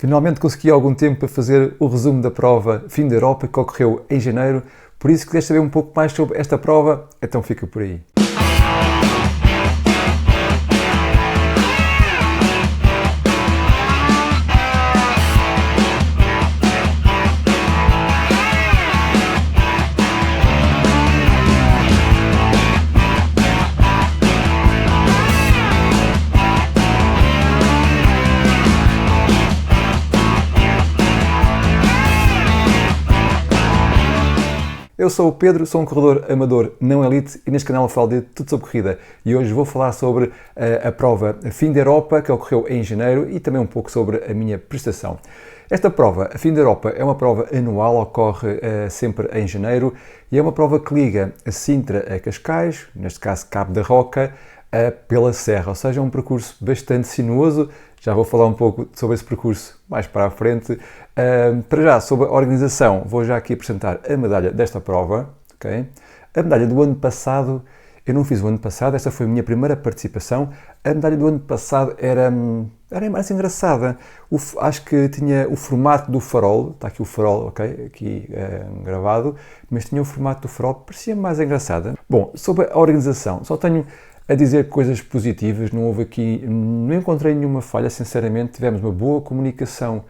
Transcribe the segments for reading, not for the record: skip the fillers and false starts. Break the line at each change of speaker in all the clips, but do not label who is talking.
Finalmente consegui algum tempo para fazer o resumo da prova Fim da Europa que ocorreu em janeiro, por isso que queres saber um pouco mais sobre esta prova, então fica por aí. Eu sou o Pedro, sou um corredor amador não elite e neste canal eu falo de tudo sobre corrida e hoje vou falar sobre a prova Fim da Europa que ocorreu em janeiro e também um pouco sobre a minha prestação. Esta prova, a Fim da Europa, é uma prova anual, ocorre sempre em janeiro e é uma prova que liga a Sintra a Cascais, neste caso Cabo da Roca, pela Serra, ou seja, é um percurso bastante sinuoso. Já vou falar um pouco sobre esse percurso mais para a frente. Para já, sobre a organização, vou já aqui apresentar a medalha desta prova. Okay? A medalha do ano passado, eu não fiz o ano passado, esta foi a minha primeira participação. A medalha do ano passado era mais engraçada. Acho que tinha o formato do farol, está aqui o farol, ok, aqui gravado, mas tinha o formato do farol, parecia mais engraçada. Bom, sobre a organização, só tenho a dizer coisas positivas, não encontrei nenhuma falha, sinceramente, tivemos uma boa comunicação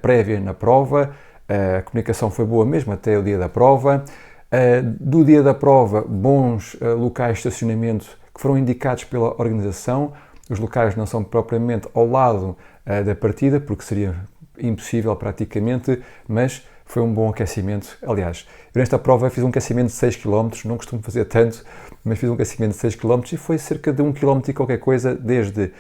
prévia na prova, a comunicação foi boa mesmo até o dia da prova, do dia da prova, bons locais de estacionamento que foram indicados pela organização, os locais não são propriamente ao lado da partida, porque seria impossível praticamente, mas foi um bom aquecimento. Aliás, eu nesta prova fiz um aquecimento de 6 km, não costumo fazer tanto, mas fiz um aquecimento de 6 km e foi cerca de 1 km e qualquer coisa, desde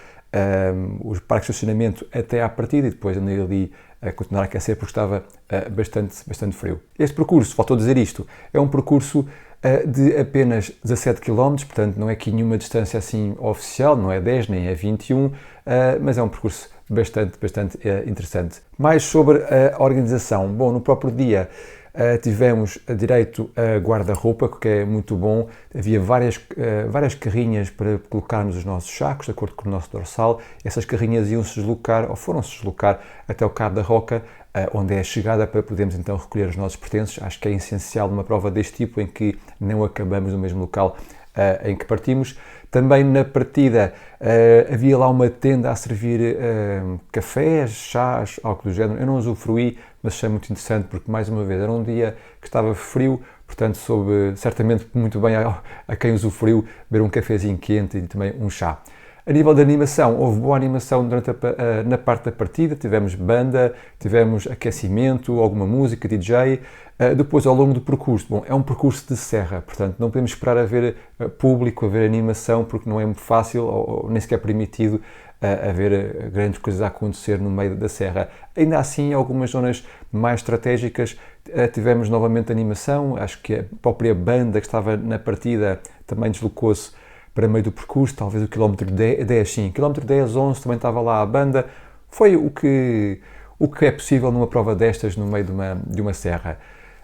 os parques de estacionamento até à partida e depois andei ali a continuar a aquecer porque estava bastante frio. Este percurso, faltou dizer isto, é um percurso de apenas 17 km, portanto não é aqui nenhuma distância assim oficial, não é 10 nem é 21, mas é um percurso bastante interessante. Mais sobre a organização. Bom, no próprio dia tivemos direito a guarda-roupa, que é muito bom. Havia várias carrinhas para colocarmos os nossos sacos, de acordo com o nosso dorsal. Essas carrinhas iam-se deslocar, ou foram-se deslocar, até o Cabo da Roca, onde é a chegada para podermos então recolher os nossos pertences. Acho que é essencial numa prova deste tipo, em que não acabamos no mesmo local em que partimos. Também na partida havia lá uma tenda a servir cafés, chás, algo do género. Eu não usufruí, mas achei muito interessante porque, mais uma vez, era um dia que estava frio, portanto soube certamente muito bem a quem usufruiu beber um cafezinho quente e também um chá. A nível de animação, houve boa animação na parte da partida, tivemos banda, tivemos aquecimento, alguma música, DJ. Depois, ao longo do percurso, bom, é um percurso de serra, portanto não podemos esperar a ver público, a ver animação, porque não é muito fácil ou nem sequer permitido haver grandes coisas a acontecer no meio da serra. Ainda assim, em algumas zonas mais estratégicas, tivemos novamente animação, acho que a própria banda que estava na partida também deslocou-se para meio do percurso, talvez o quilómetro 10, sim, quilómetro 10, 11 também estava lá a banda. Foi o que é possível numa prova destas no meio de uma serra.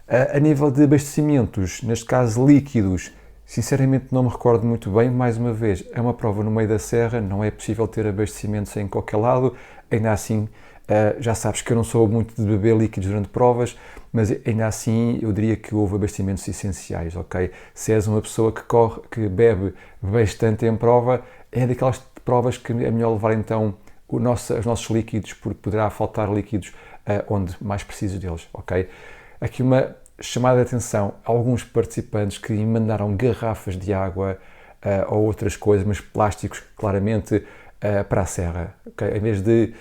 A nível de abastecimentos, neste caso líquidos, sinceramente não me recordo muito bem, mais uma vez, é uma prova no meio da serra, não é possível ter abastecimentos em qualquer lado, ainda assim, já sabes que eu não sou muito de beber líquidos durante provas, mas ainda assim eu diria que houve abastecimentos essenciais, ok? Se és uma pessoa que bebe bastante em prova, é daquelas provas que é melhor levar então os nossos líquidos, porque poderá faltar líquidos onde mais precisas deles, ok? Aqui uma chamada de atenção a alguns participantes que mandaram garrafas de água ou outras coisas, mas plásticos claramente para a serra, ok? Em vez de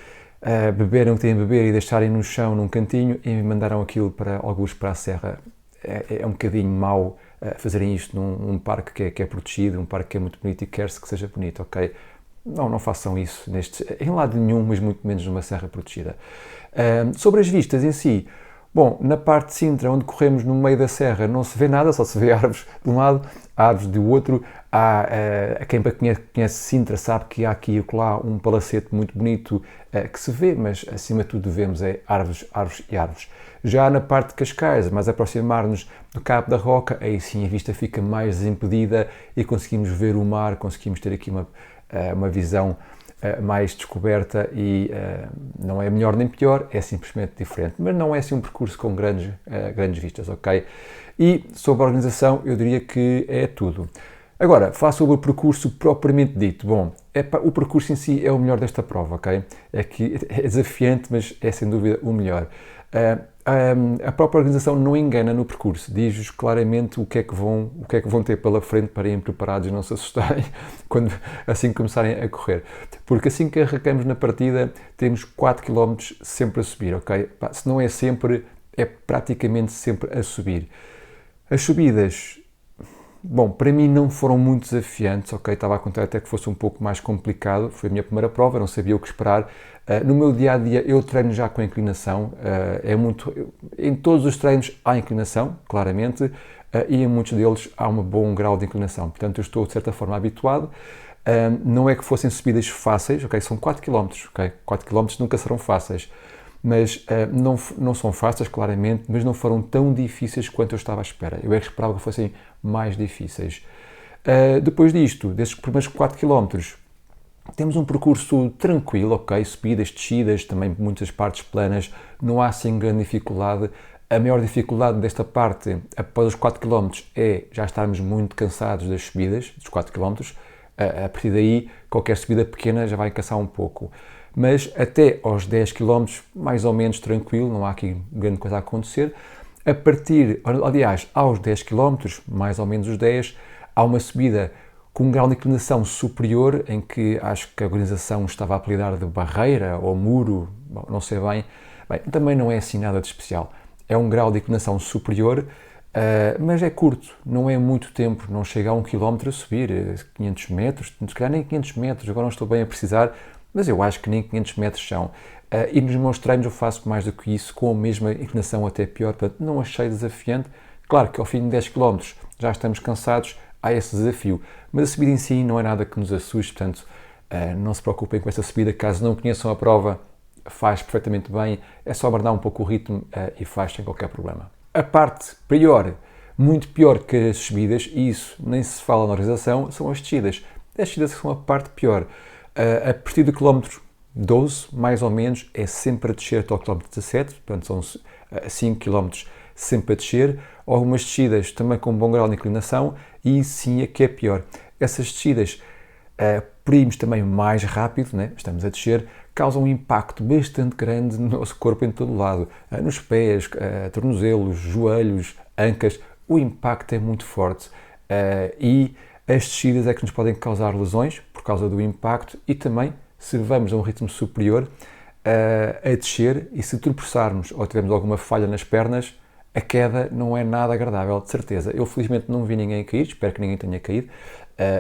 beberem o que têm a beber e deixarem no chão, num cantinho, e mandaram aquilo para alguns para a serra. É um bocadinho mau fazerem isto num parque que é protegido, um parque que é muito bonito e quer-se que seja bonito, ok? Não façam isso em lado nenhum, mas muito menos numa serra protegida. Sobre as vistas em si, bom, na parte de Sintra, onde corremos no meio da serra, não se vê nada, só se vê árvores de um lado, árvores do outro. Quem conhece Sintra sabe que há aqui e acolá um palacete muito bonito que se vê, mas acima de tudo vemos árvores e árvores. Já na parte de Cascais, mais aproximar-nos do Cabo da Roca, aí sim a vista fica mais desimpedida e conseguimos ver o mar, conseguimos ter aqui uma visão mais descoberta e não é melhor nem pior, é simplesmente diferente. Mas não é assim um percurso com grandes vistas, ok? E sobre a organização, eu diria que é tudo. Agora, falar sobre o percurso propriamente dito. Bom, o percurso em si é o melhor desta prova, ok? É que é desafiante, mas é sem dúvida o melhor. A própria organização não engana no percurso, diz-vos claramente o que é que vão ter pela frente para irem preparados e não se assustarem assim que começarem a correr. Porque assim que arrancamos na partida, temos 4 km sempre a subir, ok? Se não é sempre, é praticamente sempre a subir. As subidas, bom, para mim não foram muito desafiantes, ok? Estava a contar até que fosse um pouco mais complicado, foi a minha primeira prova, não sabia o que esperar. No meu dia-a-dia eu treino já com inclinação, em todos os treinos há inclinação, claramente, e em muitos deles há um bom grau de inclinação, portanto eu estou de certa forma habituado. Não é que fossem subidas fáceis, ok? São 4 km, ok? 4 km nunca serão fáceis. Mas não são fáceis, claramente, mas não foram tão difíceis quanto eu estava à espera. Eu é que esperava que fossem mais difíceis. Depois disto, desses primeiros 4 km, temos um percurso tranquilo, ok? Subidas, descidas, também muitas partes planas, não há assim grande dificuldade. A maior dificuldade desta parte, após os 4 km, é já estarmos muito cansados das subidas, dos 4 km. A partir daí, qualquer subida pequena já vai cansar um pouco. Mas até aos 10 km, mais ou menos tranquilo, não há aqui grande coisa a acontecer. Aliás, aos 10 km, mais ou menos os 10, há uma subida com um grau de inclinação superior, em que acho que a organização estava a apelidar de barreira ou muro, bom, não sei bem. Bem, também não é assim nada de especial. É um grau de inclinação superior, mas é curto, não é muito tempo, não chega a 1 km a subir, 500 metros, se calhar nem 500 metros, agora não estou bem a precisar, mas eu acho que nem 500 metros são. E nos meus treinos eu faço mais do que isso, com a mesma inclinação até pior, portanto não achei desafiante. Claro que ao fim de 10 km já estamos cansados, há esse desafio, mas a subida em si não é nada que nos assuste, portanto não se preocupem com essa subida, caso não conheçam a prova, faz perfeitamente bem, é só abrandar um pouco o ritmo e faz sem qualquer problema. A parte pior, muito pior que as subidas, e isso nem se fala na organização, são as descidas. As descidas são a parte pior. A partir do quilómetro 12, mais ou menos, é sempre a descer até ao quilómetro 17, portanto são 5 km sempre a descer. Algumas descidas também com um bom grau de inclinação e sim a que é pior. Essas descidas, por irmos também mais rápido, né? Estamos a descer, causam um impacto bastante grande no nosso corpo em todo lado. Nos pés, tornozelos, joelhos, ancas, o impacto é muito forte. E as descidas é que nos podem causar lesões por causa do impacto e também, se vamos a um ritmo superior a descer e se tropeçarmos ou tivermos alguma falha nas pernas, a queda não é nada agradável, de certeza. Eu felizmente não vi ninguém cair, espero que ninguém tenha caído,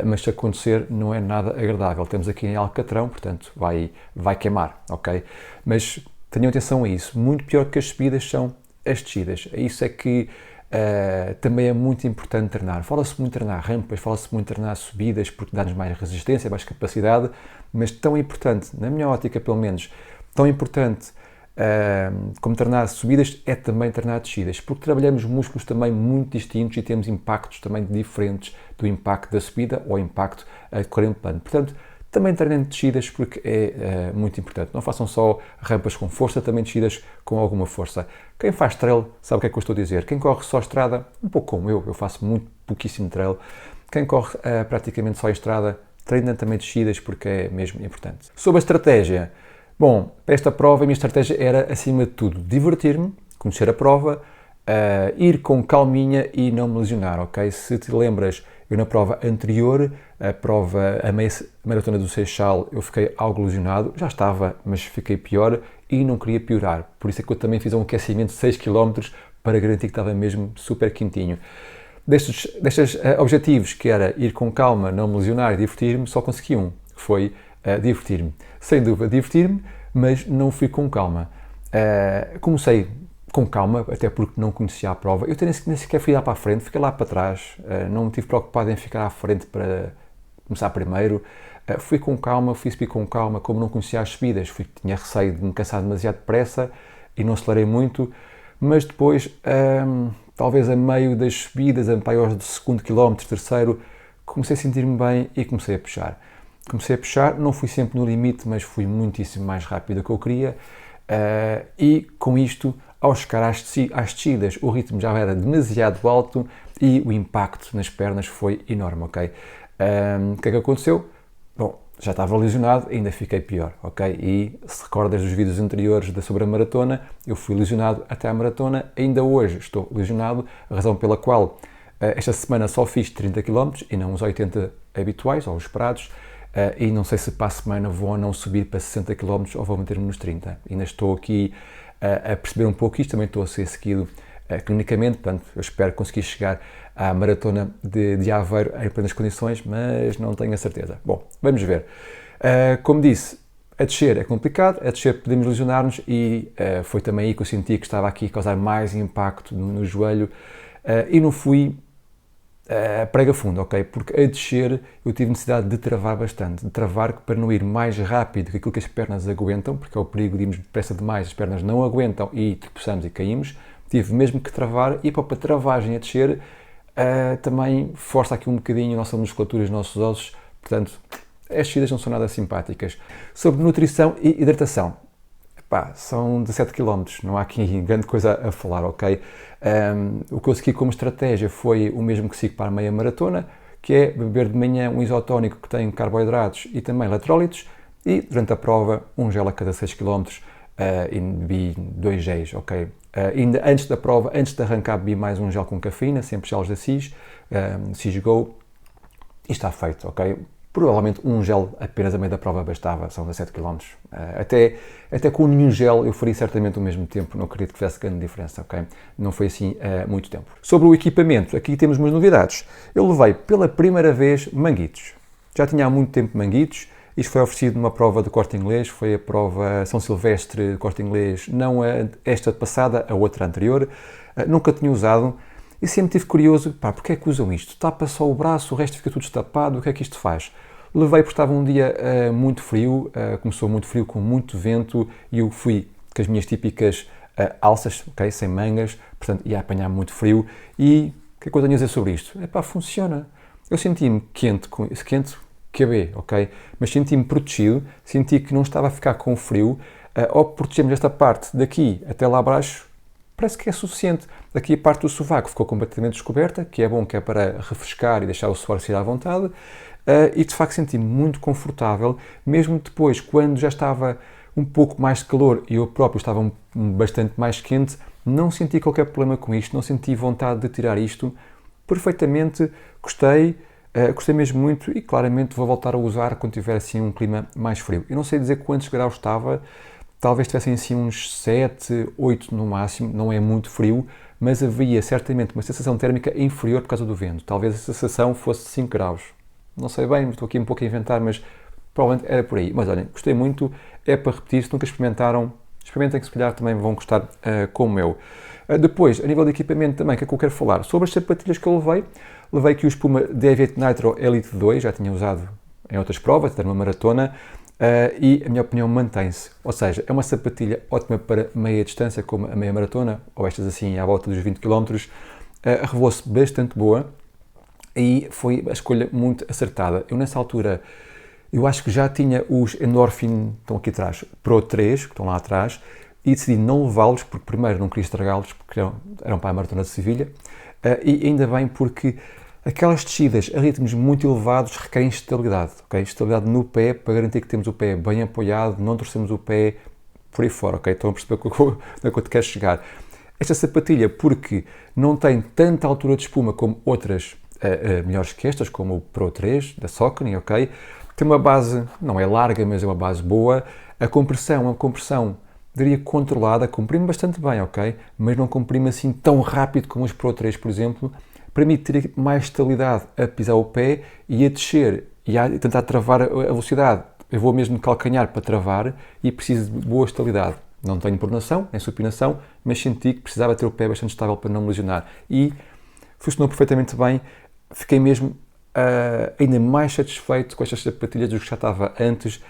mas se acontecer não é nada agradável. Temos aqui em Alcatrão, portanto vai queimar, ok? Mas tenham atenção a isso, muito pior que as subidas são as descidas. Isso é que também é muito importante treinar. Fala-se muito de treinar rampas, fala-se muito de treinar subidas porque dá-nos mais resistência, mais capacidade, mas tão importante, na minha ótica pelo menos, tão importante como treinar subidas é também treinar descidas, porque trabalhamos músculos também muito distintos e temos impactos também diferentes do impacto da subida ou impacto de correr em plano. Portanto, também treinem descidas porque é muito importante. Não façam só rampas com força, também descidas com alguma força. Quem faz trail sabe o que é que eu estou a dizer. Quem corre só estrada, um pouco como eu faço muito pouquíssimo trail. Quem corre praticamente só estrada, treina também descidas porque é mesmo importante. Sobre a estratégia, bom, para esta prova a minha estratégia era, acima de tudo, divertir-me, conhecer a prova, ir com calminha e não me lesionar, ok? Se te lembras, eu na prova anterior, a maratona do Seixal, eu fiquei algo lesionado, já estava, mas fiquei pior e não queria piorar. Por isso é que eu também fiz um aquecimento de 6 km para garantir que estava mesmo super quentinho. Destes objetivos, que era ir com calma, não me lesionar e divertir-me, só consegui um, que foi divertir-me. Sem dúvida, divertir-me, mas não fui com calma. Comecei com calma, até porque não conhecia a prova. Eu nem sequer fui lá para a frente, fiquei lá para trás, não me tive preocupado em ficar à frente para começar primeiro. Fui com calma, fui subir com calma, como não conhecia as subidas, tinha receio de me cansar demasiado depressa e não acelerei muito, mas depois, talvez a meio das subidas, a meio do segundo quilómetro, terceiro, comecei a sentir-me bem e comecei a puxar. comecei a puxar, não fui sempre no limite, mas fui muitíssimo mais rápido do que eu queria, e com isto, ao chegar às descidas, o ritmo já era demasiado alto e o impacto nas pernas foi enorme, ok? O que é que aconteceu? Bom, já estava lesionado, ainda fiquei pior, ok? E se recordas dos vídeos anteriores sobre a maratona, eu fui lesionado até à maratona, ainda hoje estou lesionado, a razão pela qual esta semana só fiz 30 km e não os 80 habituais, ou os esperados, e não sei se para a semana vou ou não subir para 60 km ou vou manter-me nos 30. Ainda estou aqui a perceber um pouco isto, também estou a ser seguido clinicamente, portanto, eu espero conseguir chegar à maratona de Aveiro em plenas condições, mas não tenho a certeza. Bom, vamos ver. Como disse, a descer é complicado, a descer podemos lesionar-nos e foi também aí que eu senti que estava aqui a causar mais impacto no joelho e não fui prega fundo, ok? Porque a descer eu tive necessidade de travar bastante, de travar para não ir mais rápido que aquilo que as pernas aguentam, porque é o perigo de irmos depressa demais, as pernas não aguentam e tropeçamos e caímos. Tive mesmo que travar e para a travagem a descer também força aqui um bocadinho a nossa musculatura e os nossos ossos, portanto as descidas não são nada simpáticas. Sobre nutrição e hidratação, são 17 km, não há aqui grande coisa a falar, ok? O que eu segui como estratégia foi o mesmo que sigo para a meia maratona, que é beber de manhã um isotónico que tem carboidratos e também eletrólitos e durante a prova um gel a cada 6 km e bebi 2 géis, ok? Ainda antes da prova, antes de arrancar, bebi mais um gel com cafeína, sempre gelos da SIS, SIS Go, e está feito, ok? Provavelmente um gel apenas a meio da prova bastava, são 17 km. Até com nenhum gel eu faria certamente o mesmo tempo, não acredito que fizesse grande diferença, ok? Não foi assim muito tempo. Sobre o equipamento, aqui temos umas novidades. Eu levei pela primeira vez manguitos. Já tinha há muito tempo manguitos, isto foi oferecido numa prova do Corte Inglês, foi a prova São Silvestre do Corte Inglês, não esta passada, a outra anterior. Nunca tinha usado. E sempre estive curioso, porque é que usam isto? Tapa só o braço, o resto fica tudo destapado, o que é que isto faz? Levei porque estava um dia muito frio, começou muito frio, com muito vento, e eu fui com as minhas típicas alças, okay, sem mangas, portanto ia apanhar muito frio. E o que é que eu tenho a dizer sobre isto? Funciona. Eu senti-me quente, QB, ok? Mas senti-me protegido, senti que não estava a ficar com frio, ao protegermos esta parte daqui até lá abaixo, parece que é suficiente. Daqui a parte do sovaco ficou completamente descoberta, que é bom, que é para refrescar e deixar o suor sair à vontade, e de facto senti-me muito confortável, mesmo depois, quando já estava um pouco mais de calor e eu próprio estava bastante mais quente, não senti qualquer problema com isto, não senti vontade de tirar isto, perfeitamente gostei mesmo muito e claramente vou voltar a usar quando tiver assim um clima mais frio. Eu não sei dizer quantos graus estava, talvez tivessem assim uns 7, 8 no máximo, não é muito frio, mas havia certamente uma sensação térmica inferior por causa do vento. Talvez a sensação fosse 5 graus. Não sei bem, estou aqui um pouco a inventar, mas provavelmente era por aí. Mas olhem, gostei muito, é para repetir, se nunca experimentaram, experimentem que se calhar também vão gostar como eu. Depois, a nível de equipamento também, o que é que eu quero falar? Sobre as sapatilhas que eu levei aqui o Puma Deviate Nitro Elite 2, já tinha usado em outras provas, até numa maratona, e a minha opinião mantém-se, ou seja, é uma sapatilha ótima para meia distância, como a meia maratona, ou estas assim à volta dos 20 km, revelou-se bastante boa e foi a escolha muito acertada. Eu nessa altura, eu acho que já tinha os Endorphin, estão aqui atrás, Pro 3, que estão lá atrás, e decidi não levá-los, porque primeiro não queria estragá-los, porque eram para a maratona de Sevilha, e ainda bem porque aquelas descidas a ritmos muito elevados requerem estabilidade, ok? Estabilidade no pé, para garantir que temos o pé bem apoiado, não torcemos o pé por aí fora, ok? Estão a perceber onde é que eu te quero chegar. Esta sapatilha, porque não tem tanta altura de espuma como outras melhores que estas, como o Pro 3, da Saucony, ok? Tem uma base, não é larga, mas é uma base boa. A compressão é uma compressão, diria, controlada, comprime bastante bem, ok? Mas não comprime assim tão rápido como os Pro 3, por exemplo. Permite ter mais estabilidade a pisar o pé e a descer e a tentar travar a velocidade. Eu vou mesmo de calcanhar para travar e preciso de boa estabilidade. Não tenho pronação, nem supinação, mas senti que precisava ter o pé bastante estável para não me lesionar. E funcionou perfeitamente bem. Fiquei mesmo ainda mais satisfeito com estas sapatilhas do que já estava antes.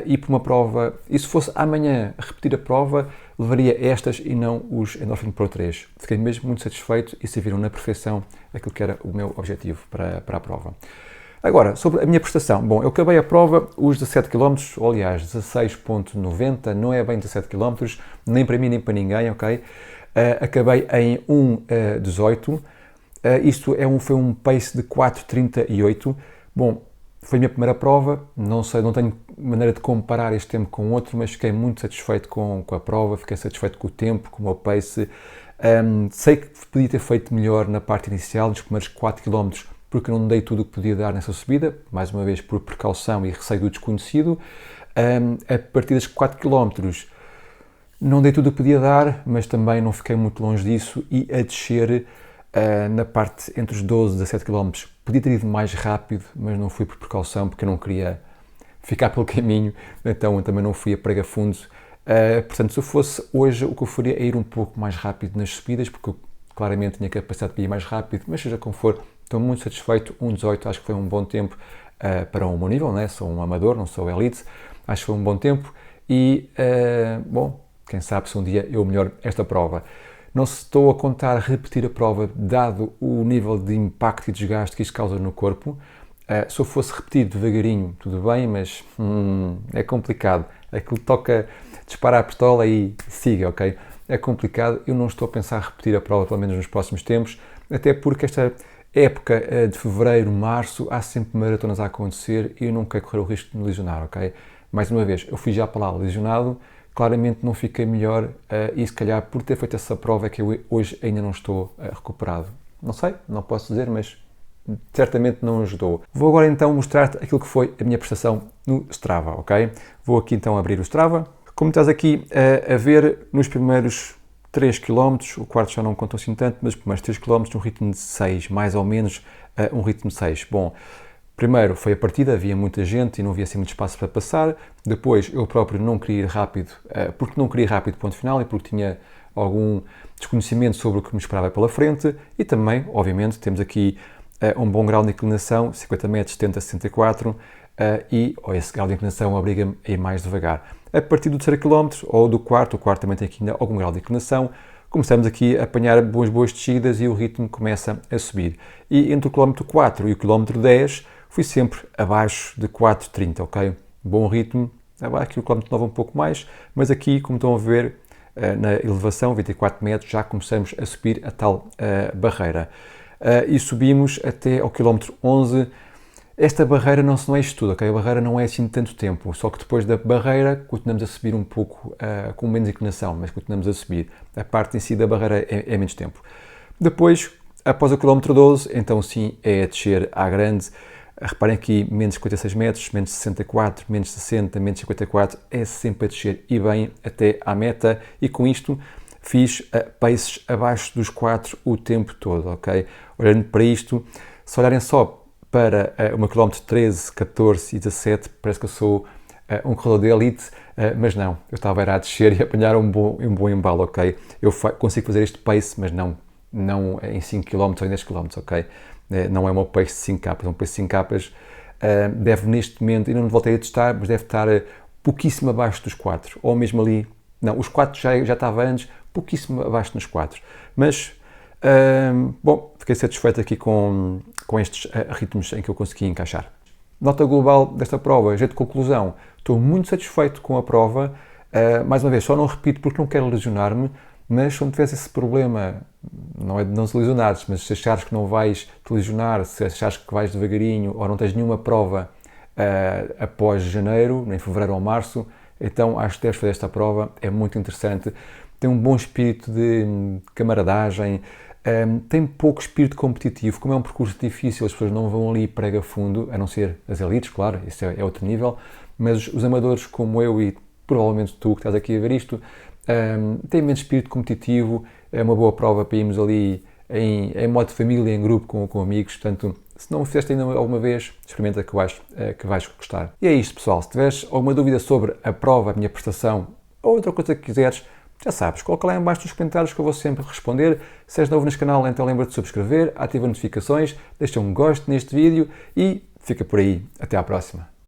E por uma prova, e se fosse amanhã repetir a prova, levaria estas e não os Endorphin Pro 3. Fiquei mesmo muito satisfeito e serviram na perfeição aquilo que era o meu objetivo para a prova. Agora, sobre a minha prestação. Bom, eu acabei a prova os 17 km, ou aliás, 16,90, não é bem 17 km, nem para mim nem para ninguém, ok? Acabei em 1,18. Isto foi um pace de 4,38. Bom, foi a minha primeira prova, não sei, não tenho maneira de comparar este tempo com outro, mas fiquei muito satisfeito com a prova, fiquei satisfeito com o tempo, com o meu pace. Sei que podia ter feito melhor na parte inicial, nos primeiros 4 km, porque não dei tudo o que podia dar nessa subida, mais uma vez por precaução e receio do desconhecido. A partir dos 4 km não dei tudo o que podia dar, mas também não fiquei muito longe disso, e a descer na parte entre os 12 e 17 km podia ter ido mais rápido, mas não fui por precaução, porque eu não queria ficar pelo caminho, então também não fui a prega fundo. Portanto, se eu fosse hoje, o que eu faria é ir um pouco mais rápido nas subidas, porque eu claramente tinha capacidade de ir mais rápido, mas seja como for, estou muito satisfeito. 1,18 acho que foi um bom tempo para o meu nível, né? Sou um amador, não sou elite, acho que foi um bom tempo e, bom, quem sabe se um dia eu melhoro esta prova. Não estou a contar repetir a prova, dado o nível de impacto e desgaste que isto causa no corpo. Se eu fosse repetir devagarinho, tudo bem, mas é complicado. Aquilo toca disparar a pistola e siga, ok? É complicado. Eu não estou a pensar repetir a prova, pelo menos nos próximos tempos, até porque esta época de fevereiro, março, há sempre maratonas a acontecer e eu não quero correr o risco de me lesionar, ok? Mais uma vez, eu fui já para lá lesionado, claramente não fiquei melhor e se calhar por ter feito essa prova é que eu hoje ainda não estou recuperado. Não sei, não posso dizer, mas certamente não ajudou. Vou agora então mostrar-te aquilo que foi a minha prestação no Strava, ok? Vou aqui então abrir o Strava. Como estás aqui a ver, nos primeiros 3 km, o quarto já não contou assim tanto, mas os primeiros 3 km um ritmo de 6, mais ou menos um ritmo de 6. Bom, primeiro foi a partida, havia muita gente e não havia assim muito espaço para passar. Depois eu próprio não queria ir rápido, porque não queria ir rápido, ponto final, e porque tinha algum desconhecimento sobre o que me esperava pela frente. E também, obviamente, temos aqui um bom grau de inclinação, 50 metros, 70, 64, e esse grau de inclinação obriga-me a ir mais devagar. A partir do terceiro quilómetro, ou do quarto, o quarto também tem aqui ainda algum grau de inclinação, começamos aqui a apanhar boas descidas e o ritmo começa a subir. E entre o quilómetro 4 e o quilómetro 10, fui sempre abaixo de 4,30, ok? Bom ritmo, abaixo do quilómetro 9 um pouco mais, mas aqui, como estão a ver, na elevação, 24 metros, já começamos a subir a tal barreira. E subimos até ao quilómetro 11. Esta barreira não é isto tudo, ok? A barreira não é assim tanto tempo, só que depois da barreira continuamos a subir um pouco com menos inclinação, mas continuamos a subir. A parte em si da barreira é menos tempo. Depois, após o quilómetro 12, então sim, é a descer à grande. Reparem aqui, menos 56 metros, menos 64, menos 60, menos 54, é sempre a descer e bem até à meta, e com isto fiz paces abaixo dos 4 o tempo todo, ok? Olhando para isto, se olharem só para o meu quilómetro 13, 14 e 17, parece que eu sou um corredor de elite, mas não, eu estava a descer e a apanhar um bom embalo, ok? Eu consigo fazer este pace, mas não em 5 km ou em 10 km, ok? Não é um pace de 5 capas, um pace de 5 capas deve neste momento, ainda não voltei a testar, mas deve estar pouquíssimo abaixo dos 4, ou mesmo ali, não, os 4 já estava antes, pouquíssimo abaixo dos 4, mas bom, fiquei satisfeito aqui com estes ritmos em que eu consegui encaixar. Nota global desta prova, jeito de conclusão, estou muito satisfeito com a prova, mais uma vez, só não repito porque não quero lesionar-me, mas se não tiveres esse problema, não é de não se lesionares, mas se achares que não vais te lesionar, se achares que vais devagarinho ou não tens nenhuma prova após janeiro, nem fevereiro ou março, então acho que deves fazer esta prova, é muito interessante, tem um bom espírito de camaradagem, tem pouco espírito competitivo, como é um percurso difícil, as pessoas não vão ali prega fundo, a não ser as elites, claro, isso é outro nível, mas os amadores como eu e provavelmente tu que estás aqui a ver isto, têm menos espírito competitivo, é uma boa prova para irmos ali em modo de família, em grupo, com amigos, portanto, se não o fizeste ainda alguma vez, experimenta que vais gostar. E é isto, pessoal, se tiveres alguma dúvida sobre a prova, a minha prestação, ou outra coisa que quiseres, já sabes, coloca lá em baixo nos comentários que eu vou sempre responder. Se és novo neste canal, então lembra-te de subscrever, ativa notificações, deixa um gosto neste vídeo e fica por aí. Até à próxima.